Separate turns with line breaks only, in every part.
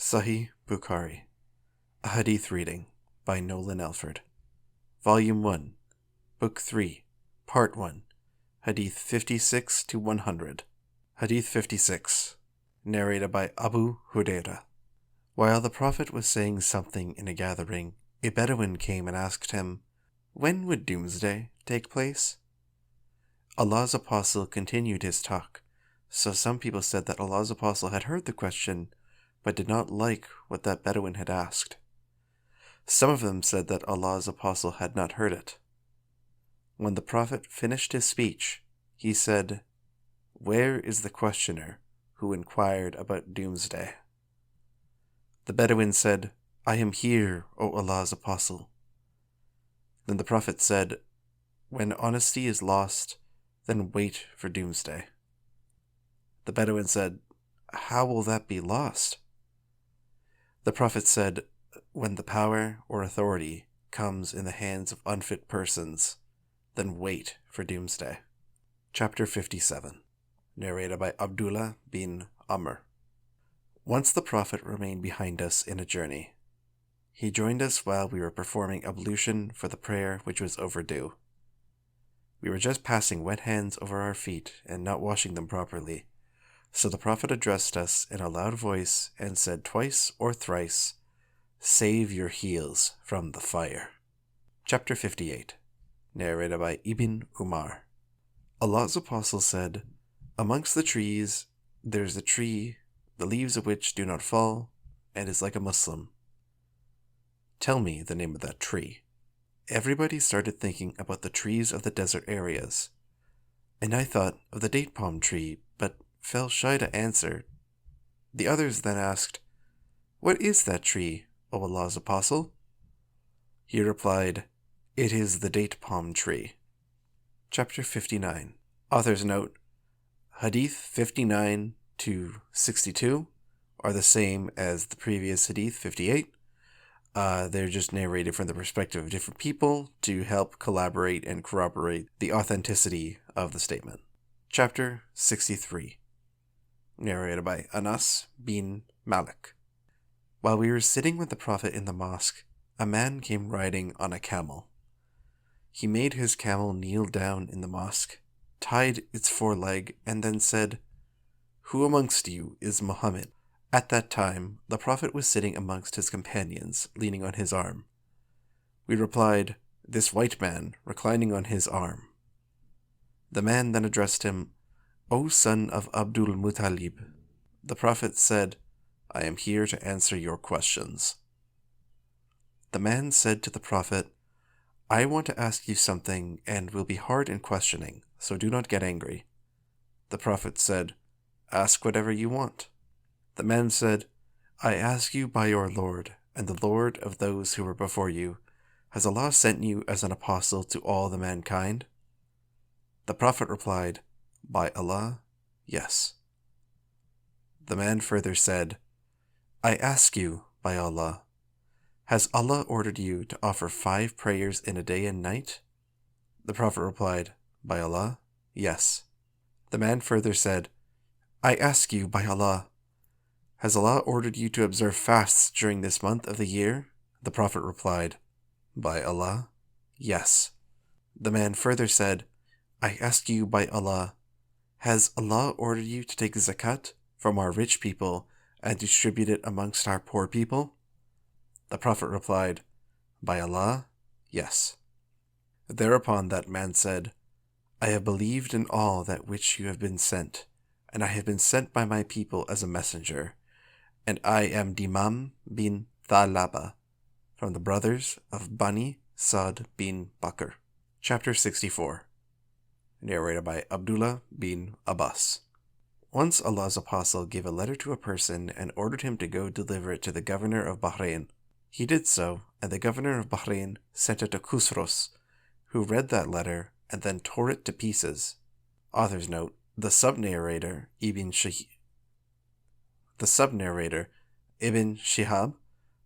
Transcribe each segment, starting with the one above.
Sahih Bukhari, a Hadith reading by Nolan Elford. Volume 1, Book 3, Part 1, Hadith 56 to 100. Hadith 56, narrated by Abu Hurairah. While the Prophet was saying something in a gathering, a Bedouin came and asked him, "When would doomsday take place?" Allah's Apostle continued his talk, so some people said that Allah's Apostle had heard the question, but did not like what that Bedouin had asked. Some of them said that Allah's Apostle had not heard it. When the Prophet finished his speech, he said, "Where is the questioner who inquired about doomsday?" The Bedouin said, "I am here, O Allah's Apostle." Then the Prophet said, "When honesty is lost, then wait for doomsday." The Bedouin said, "How will that be lost?" The Prophet said, "When the power or authority comes in the hands of unfit persons, then wait for doomsday." Chapter 57, narrated by Abdullah bin Amr. Once the Prophet remained behind us in a journey. He joined us while we were performing ablution for the prayer which was overdue. We were just passing wet hands over our feet and not washing them properly, so the Prophet addressed us in a loud voice and said twice or thrice, "Save your heels from the fire." Chapter 58, narrated by Ibn Umar. Allah's Apostle said, "Amongst the trees there is a tree, the leaves of which do not fall, and is like a Muslim." "Tell me the name of that tree." Everybody started thinking about the trees of the desert areas, and I thought of the date palm tree, but felt shy to answer. The others then asked, "What is that tree, O Allah's Apostle?" He replied, "It is the date palm tree." Chapter 59. Author's note: Hadith 59 to 62 are the same as the previous Hadith 58. They're just narrated from the perspective of different people to help collaborate and corroborate the authenticity of the statement. Chapter 63, narrated by Anas bin Malik. While we were sitting with the Prophet in the mosque, a man came riding on a camel. He made his camel kneel down in the mosque, tied its foreleg, and then said, "Who amongst you is Muhammad?" At that time, the Prophet was sitting amongst his companions, leaning on his arm. We replied, "This white man, reclining on his arm." The man then addressed him, "O son of Abdul Muttalib." The Prophet said, "I am here to answer your questions." The man said to the Prophet, "I want to ask you something and will be hard in questioning, so do not get angry." The Prophet said, "Ask whatever you want." The man said, "I ask you by your Lord, and the Lord of those who were before you, has Allah sent you as an apostle to all the mankind?" The Prophet replied, "By Allah, yes." The man further said, "I ask you, by Allah, has Allah ordered you to offer 5 prayers in a day and night?" The Prophet replied, "By Allah, yes." The man further said, "I ask you, by Allah, has Allah ordered you to observe fasts during this month of the year?" The Prophet replied, "By Allah, yes." The man further said, "I ask you by Allah, has Allah ordered you to take zakat from our rich people and distribute it amongst our poor people?" The Prophet replied, "By Allah, yes." Thereupon that man said, "I have believed in all that which you have been sent, and I have been sent by my people as a messenger, and I am Dimam bin Thalaba, from the brothers of Bani Sa'd bin Bakr." Chapter 64, narrated by Abdullah bin Abbas. Once Allah's Apostle gave a letter to a person and ordered him to go deliver it to the governor of Bahrain. He did so, and the governor of Bahrain sent it to Khusros, who read that letter and then tore it to pieces. Author's note: The sub-narrator Ibn Shihab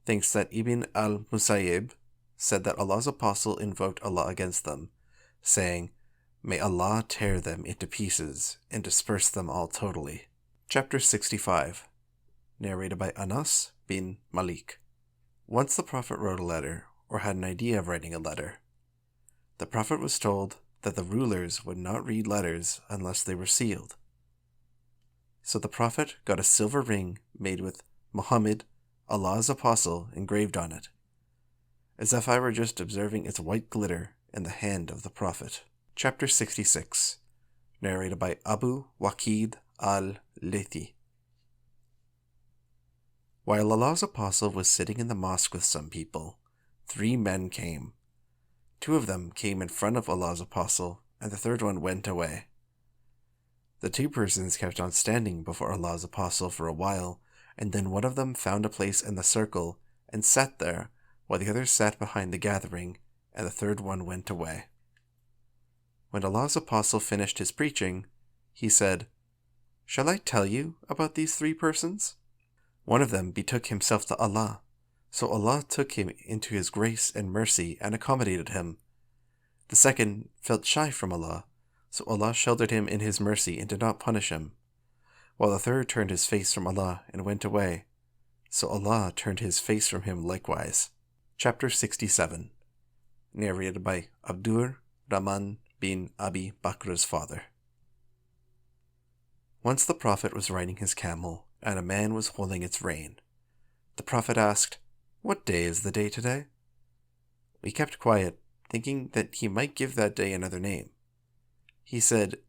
thinks that Ibn al-Musayyib said that Allah's Apostle invoked Allah against them, saying, "May Allah tear them into pieces and disperse them all totally." Chapter 65, narrated by Anas bin Malik. Once the Prophet wrote a letter, or had an idea of writing a letter. The Prophet was told that the rulers would not read letters unless they were sealed. So the Prophet got a silver ring made with Muhammad, Allah's apostle, engraved on it, as if I were just observing its white glitter in the hand of the Prophet. Chapter 66, narrated by Abu Waqid al-Laythi. While Allah's apostle was sitting in the mosque with some people, 3 men came. 2 of them came in front of Allah's apostle, and the third one went away. The 2 persons kept on standing before Allah's apostle for a while, and then one of them found a place in the circle and sat there, while the others sat behind the gathering, and the third one went away. When Allah's apostle finished his preaching, he said, "Shall I tell you about these 3 persons?" One of them betook himself to Allah, so Allah took him into His grace and mercy and accommodated him. The second felt shy from Allah, so Allah sheltered him in His mercy and did not punish him, while the third turned his face from Allah and went away, so Allah turned His face from him likewise. Chapter 67, narrated by Abdur Rahman bin Abi Bakr's father. Once the Prophet was riding his camel, and a man was holding its rein. The Prophet asked, "What day is the day today?" We kept quiet, thinking that he might give that day another name. He said,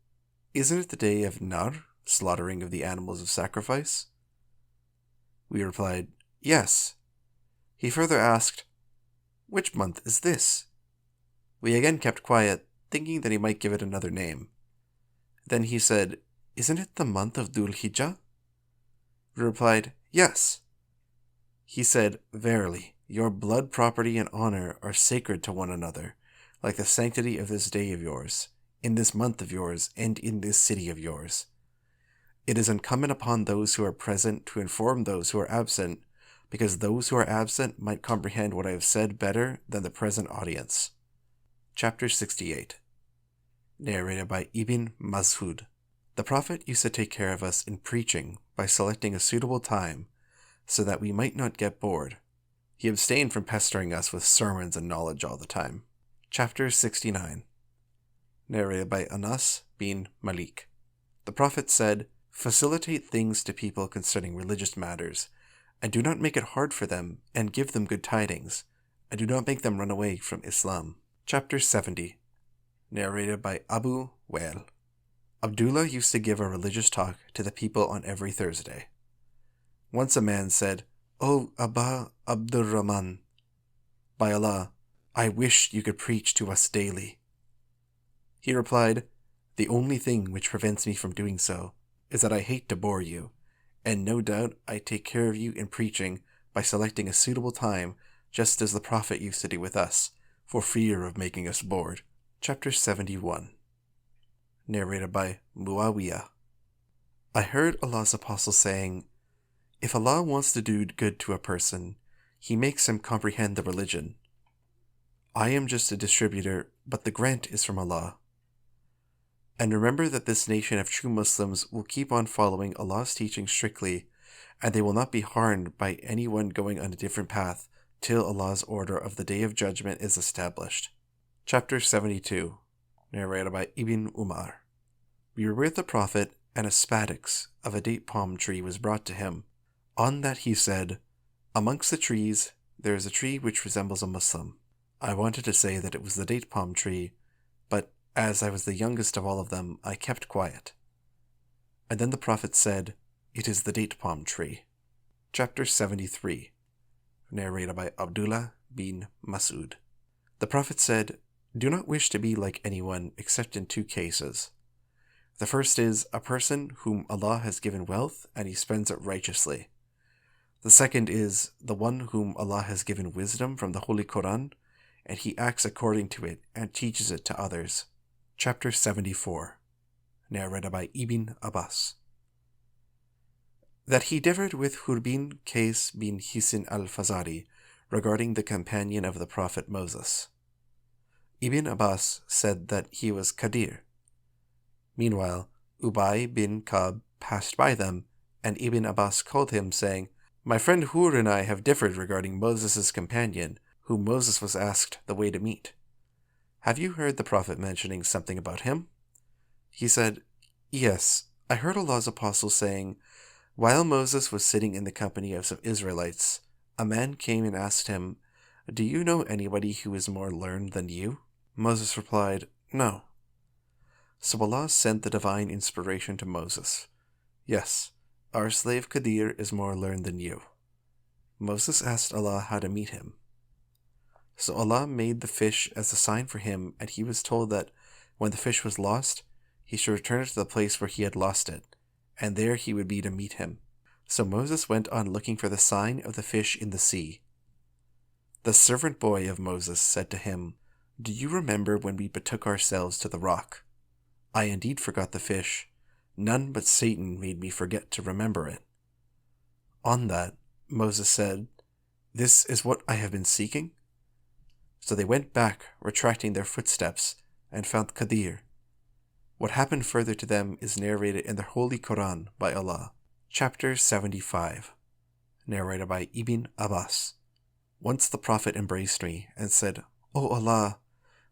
"Isn't it the day of Nar, slaughtering of the animals of sacrifice?" We replied, "Yes." He further asked, "Which month is this?" We again kept quiet, thinking that he might give it another name. Then he said, "Isn't it the month of Dhul Hijjah?" We replied, "Yes." He said, "Verily, your blood, property, and honor are sacred to one another, like the sanctity of this day of yours, in this month of yours, and in this city of yours. It is incumbent upon those who are present to inform those who are absent, because those who are absent might comprehend what I have said better than the present audience." Chapter 68, narrated by Ibn Mas'ud. The Prophet used to take care of us in preaching by selecting a suitable time so that we might not get bored. He abstained from pestering us with sermons and knowledge all the time. Chapter 69, narrated by Anas bin Malik. The Prophet said, "Facilitate things to people concerning religious matters, and do not make it hard for them, and give them good tidings, and do not make them run away from Islam." Chapter 70, narrated by Abu Wail. Abdullah used to give a religious talk to the people on every Thursday. Once a man said, "O Abba Abdurrahman, by Allah, I wish you could preach to us daily." He replied, "The only thing which prevents me from doing so is that I hate to bore you, and no doubt I take care of you in preaching by selecting a suitable time, just as the Prophet used to do with us, for fear of making us bored." Chapter 71, narrated by Muawiyah. I heard Allah's apostle saying, "If Allah wants to do good to a person, He makes him comprehend the religion. I am just a distributor, but the grant is from Allah. And remember that this nation of true Muslims will keep on following Allah's teaching strictly, and they will not be harmed by anyone going on a different path till Allah's order of the Day of Judgment is established." Chapter 72, narrated by Ibn Umar. We were with the Prophet, and a spadix of a date palm tree was brought to him. On that he said, "Amongst the trees there is a tree which resembles a Muslim." I wanted to say that it was the date palm tree, but as I was the youngest of all of them, I kept quiet. And then the Prophet said, "It is the date palm tree." Chapter 73, narrated by Abdullah bin Mas'ud. The Prophet said, "Do not wish to be like anyone except in 2 cases. The first is a person whom Allah has given wealth and he spends it righteously. The second is the one whom Allah has given wisdom from the Holy Quran, and he acts according to it and teaches it to others." Chapter 74, narrated by Ibn Abbas. That he differed with Hurbin Qais bin Hisin al-Fazari regarding the companion of the Prophet Moses. Ibn Abbas said that he was Qadir. Meanwhile, Ubay bin Ka'b passed by them, and Ibn Abbas called him, saying, My friend Hur and I have differed regarding Moses' companion, whom Moses was asked the way to meet. Have you heard the Prophet mentioning something about him? He said, Yes, I heard Allah's apostle saying, while Moses was sitting in the company of some Israelites, a man came and asked him, Do you know anybody who is more learned than you? Moses replied, No. So Allah sent the divine inspiration to Moses. Yes, our slave Qadir is more learned than you. Moses asked Allah how to meet him. So Allah made the fish as a sign for him, and he was told that when the fish was lost, he should return it to the place where he had lost it, and there he would be to meet him. So Moses went on looking for the sign of the fish in the sea. The servant boy of Moses said to him, Do you remember when we betook ourselves to the rock? I indeed forgot the fish. None but Satan made me forget to remember it. On that, Moses said, This is what I have been seeking? So they went back, retracting their footsteps, and found Qadir. What happened further to them is narrated in the Holy Quran by Allah. Chapter 75, narrated by Ibn Abbas. Once the Prophet embraced me and said, O Allah,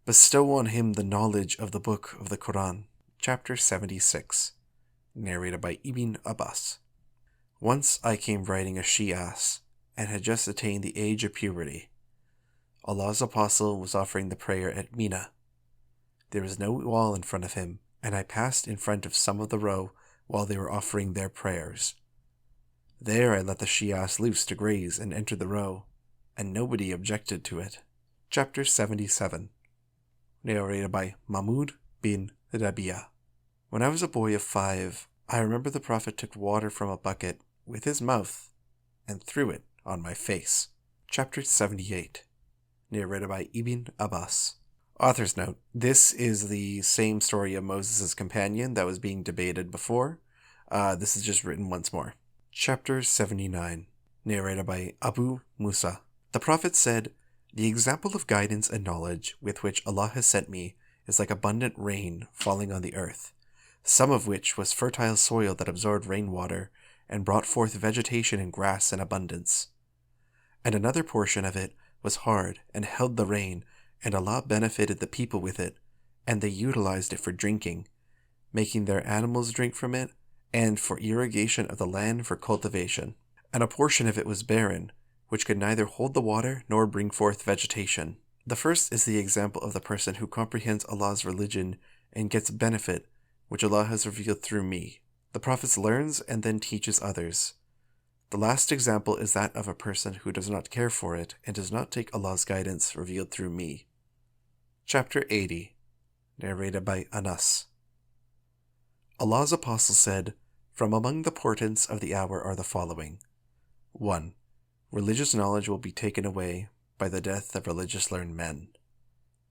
bestow on him the knowledge of the book of the Quran. Chapter 76, narrated by Ibn Abbas. Once I came riding a she-ass and had just attained the age of puberty. Allah's apostle was offering the prayer at Mina. There was no wall in front of him, and I passed in front of some of the row while they were offering their prayers. There I let the she-ass loose to graze and entered the row, and nobody objected to it. Chapter 77, narrated by Mahmud bin Rabia. When I was a boy of 5, I remember the Prophet took water from a bucket with his mouth and threw it on my face. Chapter 78, narrated by Ibn Abbas. Author's note, this is the same story of Moses' companion that was being debated before. This is just written once more. Chapter 79, narrated by Abu Musa. The Prophet said, The example of guidance and knowledge with which Allah has sent me is like abundant rain falling on the earth, some of which was fertile soil that absorbed rainwater and brought forth vegetation and grass in abundance. And another portion of it was hard and held the rain, and Allah benefited the people with it, and they utilized it for drinking, making their animals drink from it, and for irrigation of the land for cultivation. And a portion of it was barren, which could neither hold the water nor bring forth vegetation. The first is the example of the person who comprehends Allah's religion and gets benefit, which Allah has revealed through me. The Prophet learns and then teaches others. The last example is that of a person who does not care for it and does not take Allah's guidance revealed through me. Chapter 80, narrated by Anas. Allah's apostle said, From among the portents of the hour are the following. 1. Religious knowledge will be taken away by the death of religious learned men.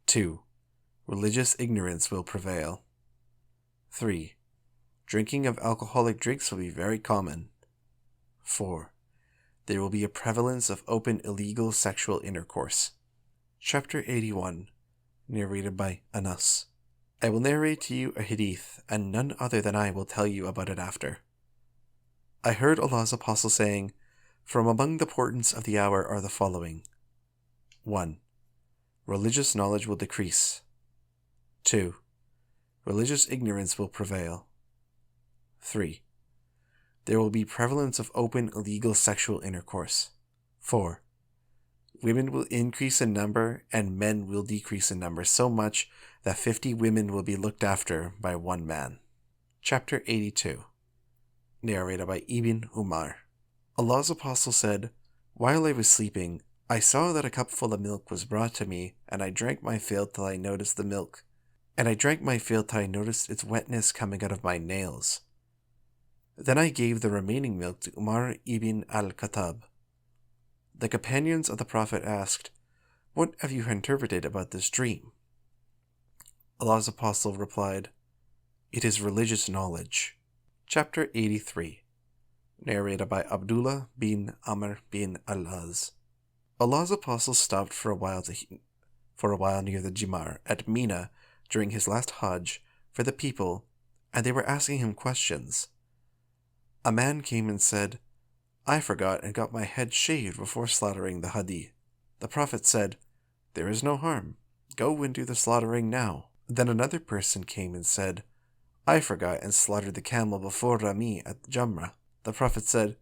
2. Religious ignorance will prevail. 3. Drinking of alcoholic drinks will be very common. 4. There will be a prevalence of open illegal sexual intercourse. Chapter 81, narrated by Anas. I will narrate to you a hadith, and none other than I will tell you about it after. I heard Allah's apostle saying, From among the portents of the hour are the following. 1. Religious knowledge will decrease. 2. Religious ignorance will prevail. 3. There will be prevalence of open illegal sexual intercourse. 4. Women will increase in number and men will decrease in number so much that 50 women will be looked after by one man. Chapter 82, narrated by Ibn Umar. Allah's apostle said, While I was sleeping, I saw that a cup full of milk was brought to me, and I drank my fill till I noticed the milk, and I drank my fill till I noticed its wetness coming out of my nails. Then I gave the remaining milk to Umar ibn al-Khattab. The companions of the Prophet asked, What have you interpreted about this dream? Allah's apostle replied, It is religious knowledge. Chapter 83, narrated by Abdullah bin Amr bin al-Az. Allah's apostle stopped for a while near the Jimar at Mina during his last Hajj for the people, and they were asking him questions. A man came and said, I forgot and got my head shaved before slaughtering the hadi. The Prophet said, There is no harm. Go and do the slaughtering now. Then another person came and said, I forgot and slaughtered the camel before Rami at Jamrah. The Prophet said,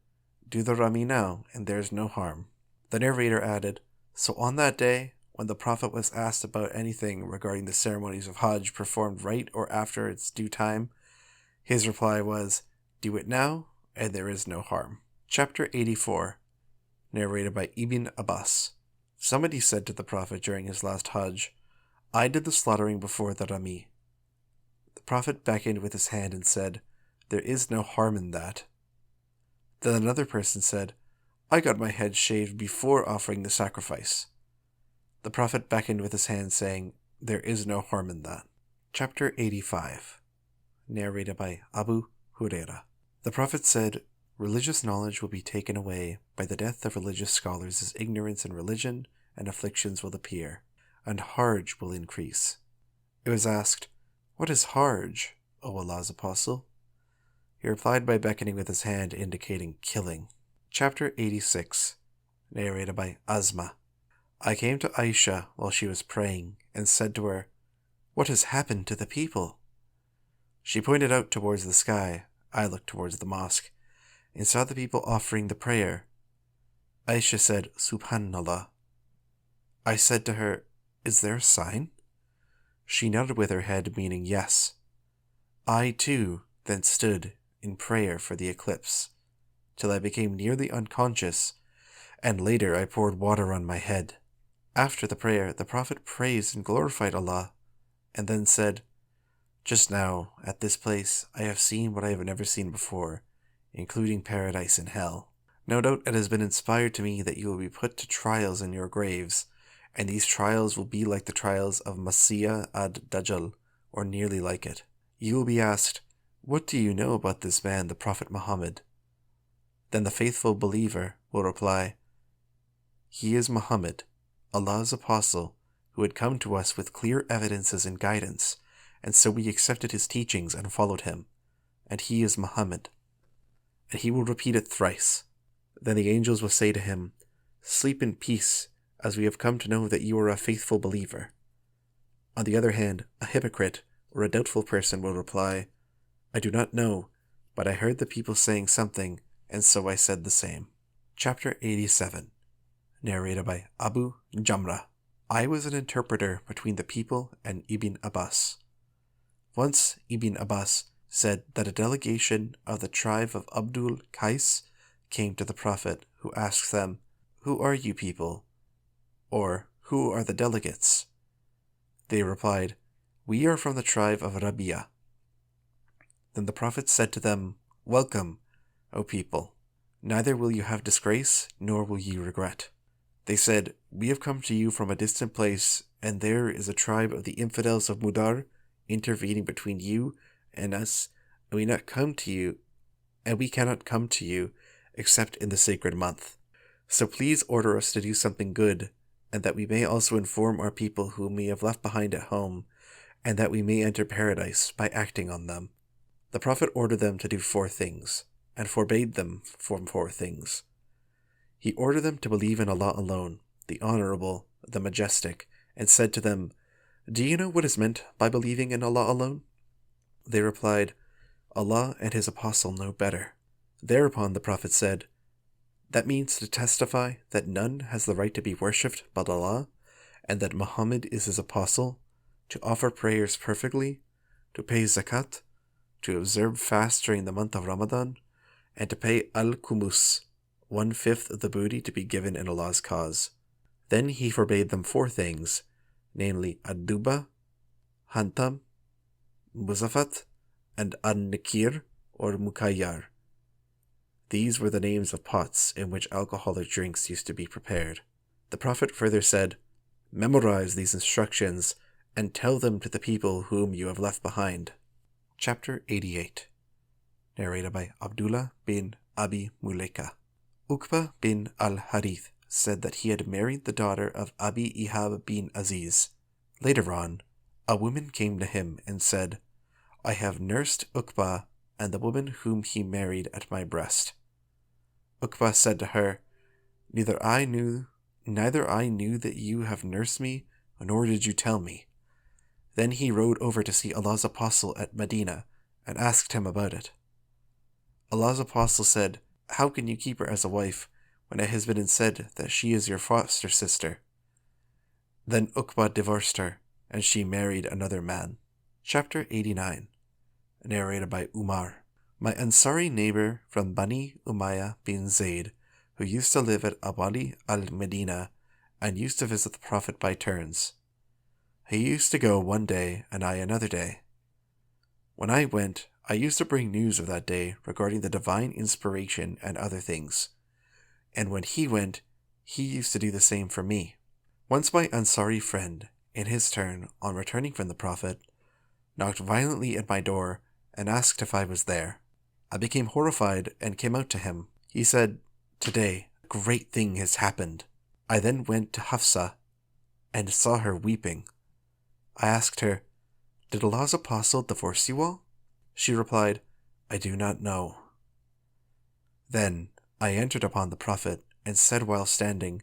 Do the Rami now, and there is no harm. The narrator added, So on that day, when the Prophet was asked about anything regarding the ceremonies of Hajj performed right or after its due time, his reply was, Do it now, and there is no harm. Chapter 84, narrated by Ibn Abbas. Somebody said to the Prophet during his last Hajj, I did the slaughtering before the Rami. The Prophet beckoned with his hand and said, There is no harm in that. Then another person said, I got my head shaved before offering the sacrifice. The Prophet beckoned with his hand, saying, There is no harm in that. Chapter 85, narrated by Abu Hurairah. The Prophet said, Religious knowledge will be taken away by the death of religious scholars as ignorance in religion and afflictions will appear, and Harj will increase. It was asked, What is Harj, O Allah's Apostle? He replied by beckoning with his hand, indicating killing. Chapter 86, narrated by Asma. I came to Aisha while she was praying, and said to her, What has happened to the people? She pointed out towards the sky. I looked towards the mosque, and saw the people offering the prayer. Aisha said, Subhanallah. I said to her, Is there a sign? She nodded with her head, meaning yes. I, too, then stood in prayer for the eclipse, till I became nearly unconscious, and later I poured water on my head. After the prayer, the Prophet praised and glorified Allah, and then said, Just now, at this place, I have seen what I have never seen before, including paradise and hell. No doubt it has been inspired to me that you will be put to trials in your graves, and these trials will be like the trials of Masih ad-Dajjal, or nearly like it. You will be asked, What do you know about this man, the Prophet Muhammad? Then the faithful believer will reply, He is Muhammad, Allah's apostle, who had come to us with clear evidences and guidance, and so we accepted his teachings and followed him, and he is Muhammad. And he will repeat it thrice. Then the angels will say to him, Sleep in peace, as we have come to know that you are a faithful believer. On the other hand, a hypocrite or a doubtful person will reply, I do not know, but I heard the people saying something, and so I said the same. Chapter 87, narrated by Abu Jamrah. I was an interpreter between the people and Ibn Abbas. Once Ibn Abbas said that a delegation of the tribe of Abdul Qais came to the Prophet, who asked them, Who are you people? Or, Who are the delegates? They replied, We are from the tribe of Rabi'a. Then the Prophet said to them, Welcome, O people. Neither will you have disgrace, nor will ye regret. They said, We have come to you from a distant place, and there is a tribe of the infidels of Mudar intervening between you and us, and we cannot come to you except in the sacred month. So please order us to do something good, and that we may also inform our people whom we have left behind at home, and that we may enter paradise by acting on them. The Prophet ordered them to do 4 things, and forbade them from 4 things. He ordered them to believe in Allah alone, the Honorable, the Majestic, and said to them, Do you know what is meant by believing in Allah alone? They replied, Allah and His Apostle know better. Thereupon the Prophet said, That means to testify that none has the right to be worshipped but Allah, and that Muhammad is His Apostle, to offer prayers perfectly, to pay zakat, to observe fast during the month of Ramadan, and to pay al-kumus, 1/5 of the booty to be given in Allah's cause. Then he forbade them 4 things, namely ad-duba, hantam, muzafat, and an-nikir or mukayyar. These were the names of pots in which alcoholic drinks used to be prepared. The Prophet further said, Memorize these instructions and tell them to the people whom you have left behind. Chapter 88, narrated by Abdullah bin Abi Mulaika. Uqba bin al-Harith said that he had married the daughter of Abi Ihab bin Aziz. Later on, a woman came to him and said, I have nursed Uqba and the woman whom he married at my breast. Uqba said to her, Neither I knew that you have nursed me, nor did you tell me. Then he rode over to see Allah's Apostle at Medina and asked him about it. Allah's Apostle said, How can you keep her as a wife when it has been said that she is your foster sister? Then Uqba divorced her, and she married another man. Chapter 89, narrated by Umar. My Ansari neighbor from Bani Umayyah bin Zayd, who used to live at Abali al-Medina and used to visit the Prophet by turns. He used to go one day and I another day. When I went, I used to bring news of that day regarding the divine inspiration and other things. And when he went, he used to do the same for me. Once my Ansari friend, in his turn, on returning from the Prophet, knocked violently at my door and asked if I was there. I became horrified and came out to him. He said, Today, a great thing has happened. I then went to Hafsa and saw her weeping. I asked her, Did Allah's Apostle divorce you all? She replied, I do not know. Then I entered upon the Prophet and said while standing,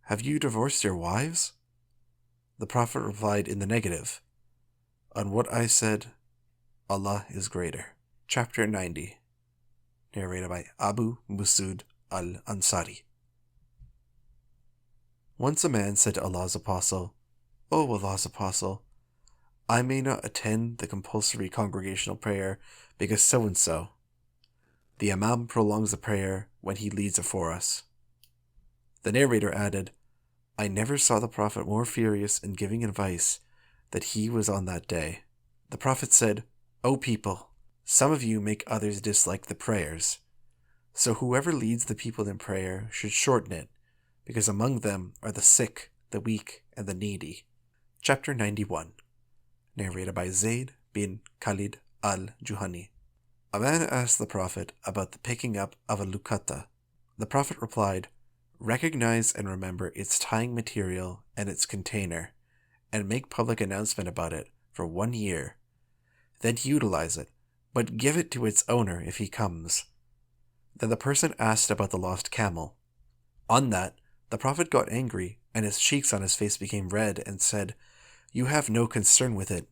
Have you divorced your wives? The Prophet replied in the negative. On what I said, Allah is greater. Chapter 90, narrated by Abu Musud al-Ansari. Once a man said to Allah's Apostle, O Allah's Apostle, I may not attend the compulsory congregational prayer because so-and-so. The Imam prolongs the prayer when he leads it for us. The narrator added, I never saw the Prophet more furious in giving advice that he was on that day. The Prophet said, O people, some of you make others dislike the prayers. So whoever leads the people in prayer should shorten it, because among them are the sick, the weak, and the needy. Chapter 91, narrated by Zayd bin Khalid al-Juhani. A man asked the Prophet about the picking up of a lukata. The Prophet replied, Recognize and remember its tying material and its container, and make public announcement about it for 1 year. Then utilize it, but give it to its owner if he comes. Then the person asked about the lost camel. On that, the Prophet got angry, and his cheeks on his face became red, and said, You have no concern with it,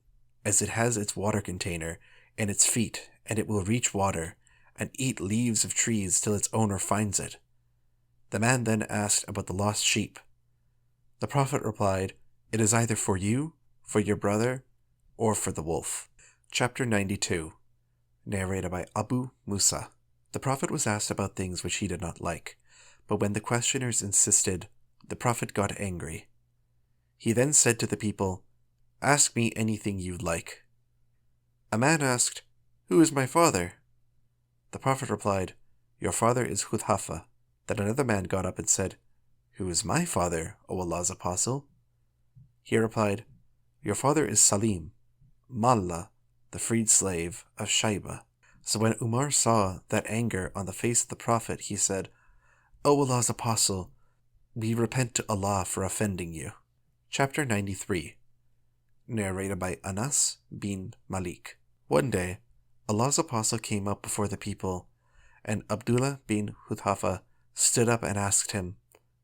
as it has its water container, and its feet, and it will reach water, and eat leaves of trees till its owner finds it. The man then asked about the lost sheep. The Prophet replied, It is either for you, for your brother, or for the wolf. Chapter 92, narrated by Abu Musa. The Prophet was asked about things which he did not like, but when the questioners insisted, the Prophet got angry. He then said to the people, Ask me anything you'd like. A man asked, Who is my father? The Prophet replied, Your father is Hudhafa. Then another man got up and said, Who is my father, O Allah's Apostle? He replied, Your father is Salim, Malla, the freed slave of Shaiba. So when Umar saw that anger on the face of the Prophet, he said, O Allah's Apostle, we repent to Allah for offending you. Chapter 93, narrated by Anas bin Malik. One day, Allah's Apostle came up before the people, and Abdullah bin Hudhafa stood up and asked him,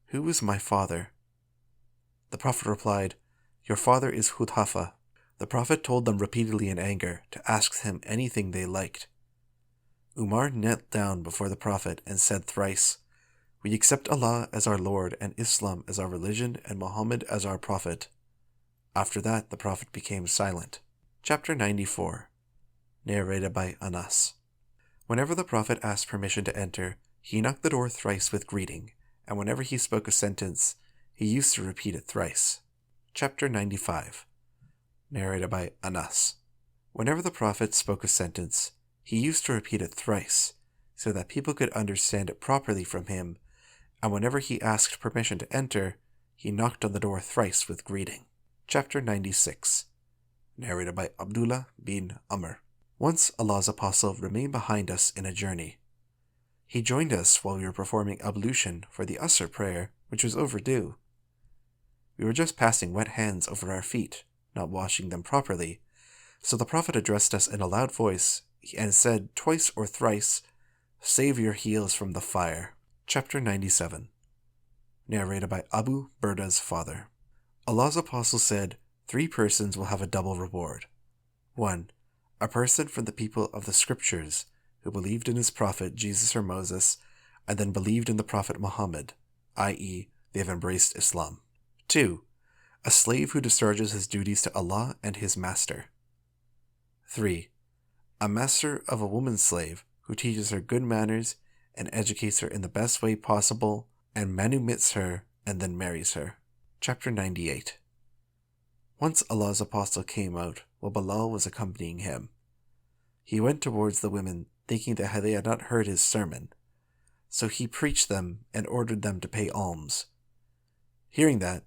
Who is my father? The Prophet replied, Your father is Hudhafa. The Prophet told them repeatedly in anger to ask him anything they liked. Umar knelt down before the Prophet and said thrice, We accept Allah as our Lord and Islam as our religion and Muhammad as our Prophet. After that, the Prophet became silent. Chapter 94, narrated by Anas. Whenever the Prophet asked permission to enter, he knocked the door thrice with greeting, and whenever he spoke a sentence, he used to repeat it thrice. Chapter 95, narrated by Anas. Whenever the Prophet spoke a sentence, he used to repeat it thrice, so that people could understand it properly from him, and whenever he asked permission to enter, he knocked on the door thrice with greeting. Chapter 96, narrated by Abdullah bin Amr. Once Allah's Apostle remained behind us in a journey. He joined us while we were performing ablution for the Asr prayer, which was overdue. We were just passing wet hands over our feet, not washing them properly, so the Prophet addressed us in a loud voice and said twice or thrice, Save your heels from the fire. Chapter 97. Narrated by Abu Burda's father. Allah's Apostle said, 3 persons will have a double reward. 1. A person from the people of the Scriptures who believed in his prophet Jesus or Moses and then believed in the prophet Muhammad, i.e., they have embraced Islam. 2. A slave who discharges his duties to Allah and his master. 3. A master of a woman slave who teaches her good manners and educates her in the best way possible and manumits her and then marries her. Chapter 98. Once Allah's Apostle came out while Bilal was accompanying him. He went towards the women thinking that they had not heard his sermon, so he preached them and ordered them to pay alms. Hearing that,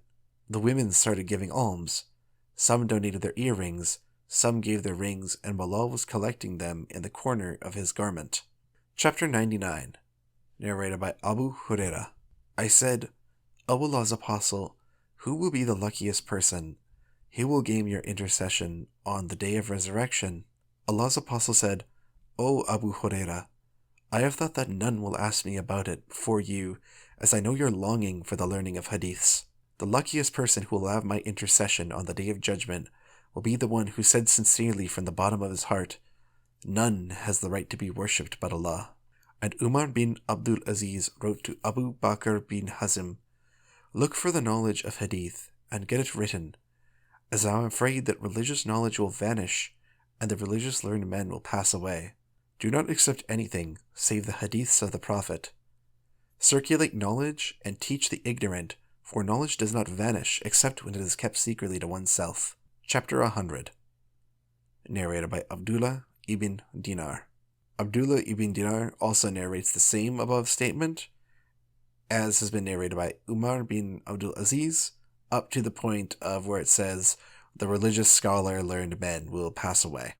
the women started giving alms. Some donated their earrings, some gave their rings, and Bilal was collecting them in the corner of his garment. Chapter 99. Narrated by Abu Hurairah. I said, O Allah's Apostle, who will be the luckiest person? He will gain your intercession on the day of resurrection. Allah's Apostle said, O Abu Hurairah, I have thought that none will ask me about it before you, as I know your longing for the learning of Hadiths. The luckiest person who will have my intercession on the day of judgment will be the one who said sincerely from the bottom of his heart, None has the right to be worshipped but Allah. And Umar bin Abdul Aziz wrote to Abu Bakr bin Hazm, Look for the knowledge of Hadith and get it written, as I am afraid that religious knowledge will vanish and the religious learned men will pass away. Do not accept anything save the Hadiths of the Prophet. Circulate knowledge and teach the ignorant, for knowledge does not vanish except when it is kept secretly to oneself. Chapter 100. Narrated by Abdullah ibn Dinar. Abdullah ibn Dinar also narrates the same above statement, as has been narrated by Umar bin Abdul Aziz, up to the point of where it says, the religious scholar learned men will pass away.